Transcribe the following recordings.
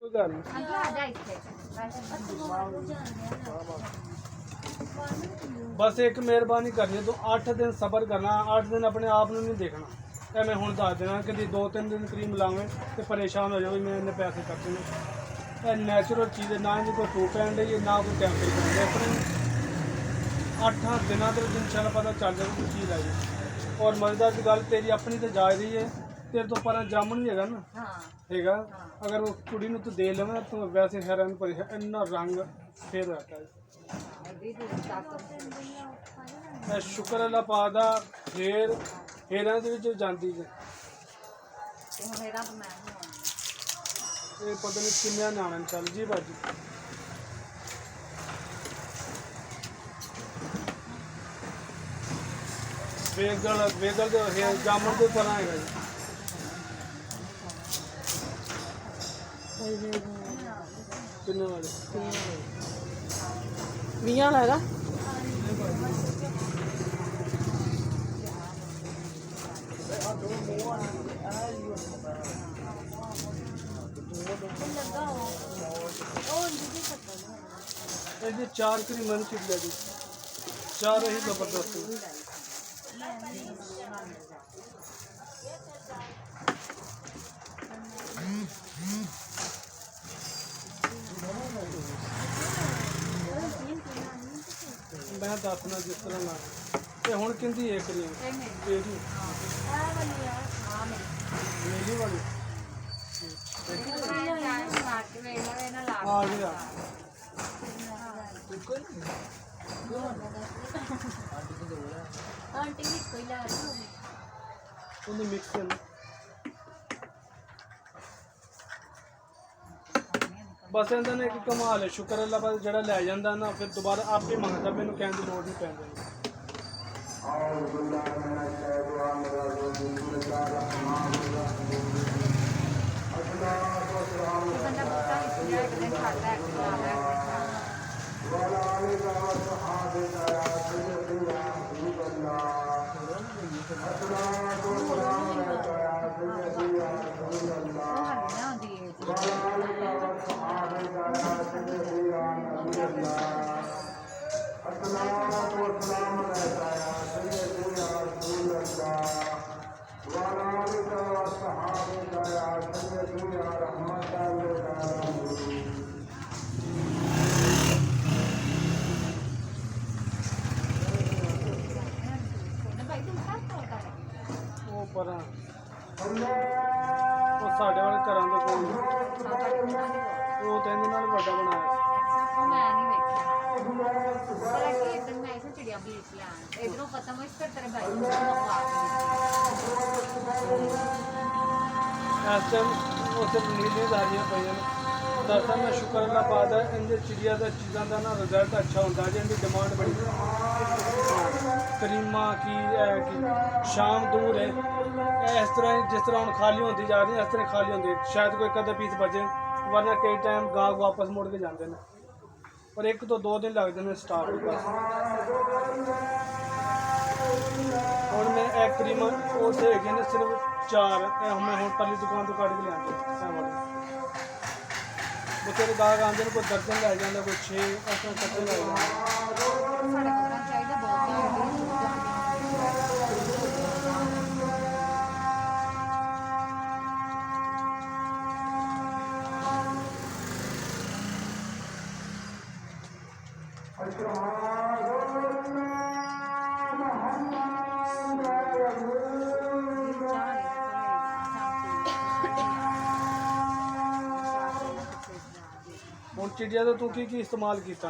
कोई गल नहीं। बस एक मेहरबानी करनी, तो 8 दिन सबर करना, 8 दिन अपने आप को नहीं देखना। ਇਹ मैं ਹੁਣ ਦੱਸ ਦੇਣਾ कि 2-3 दिन क्रीम लावे तो परेशान हो जाओ, मैं इन्ने पैसे खर्चे ने। नैचुरल चीज़ है, ना इनकी कोई टू पैंड है ना कोई कैमिकल पैंड है। अपने 8 दिनों के इंशाल्लाह पता चल जाए कोई चीज़ आई। और मजेदार की गल तेरी अपनी तो जा रही है, तेरे तो पर जामन भी है ना हैगा। अगर वो कुड़ी तू दे लेवे तो वैसे हैरान परेशान इन्ना रंग फिर रहता है। शुक्र अल्लाह पा दा फिर हेरां दे विच जांदी है। ये पता नहीं किन्ने नाम चल जी बाजी। वेगल वेगल दे जामन दे पर आएगा जी। किन्ने वाले 20 वाला हैगा। ये 4 क्रीमन चिड़िया जी, 4 ही जबरदस्त। मैं दसना जिस तरह ला ते हुण किंदी है क्रीम तेरी नीली वाली आ गया। उन्हें मिक्स कर बस इन्होंने ने एक कमाल है। शुक्र अल्लाह पाक जड़ा लै जांदा ना फिर दोबारा आप ही मंगदा, मैनू कहने की लोड़ नहीं पैंदी। पर वो साढ़े वाले घर के कोल वो तो इन्हें नाल बड़ा बनाया। इस टाइम उसे नीली दारियाँ पे दरअसल मैं शुक्र अल्लाह पाक दा इन चिड़िया का चीज़ों का ना रिजल्ट अच्छा होता है। इनकी डिमांड बड़ी करीमा की शाम दूर है इस तरह जिस तरह हम खाली होती जा रही है इस तरह खाली होती शायद कोई कदे पीस बचे, वरना कई टाइम गाहक वापस मुड़ के जाते हैं और 1 तो 2 दिन लगते हैं स्टार्ट। और मैं एक क्रीम उसे है ने सिर्फ 4 मैं हूँ परली दुकान तो कट के लिया बचेरे गाहक आते हैं, कोई दर्जन लै जाता, कोई 6 इस तरह कट्टे लै जाते। ਹੁਣ चिड़िया तो तू की इस्तेमाल किया?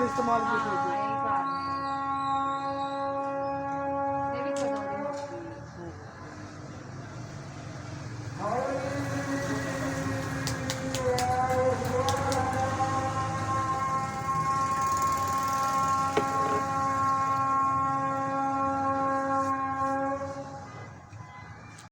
इस्तेमाल की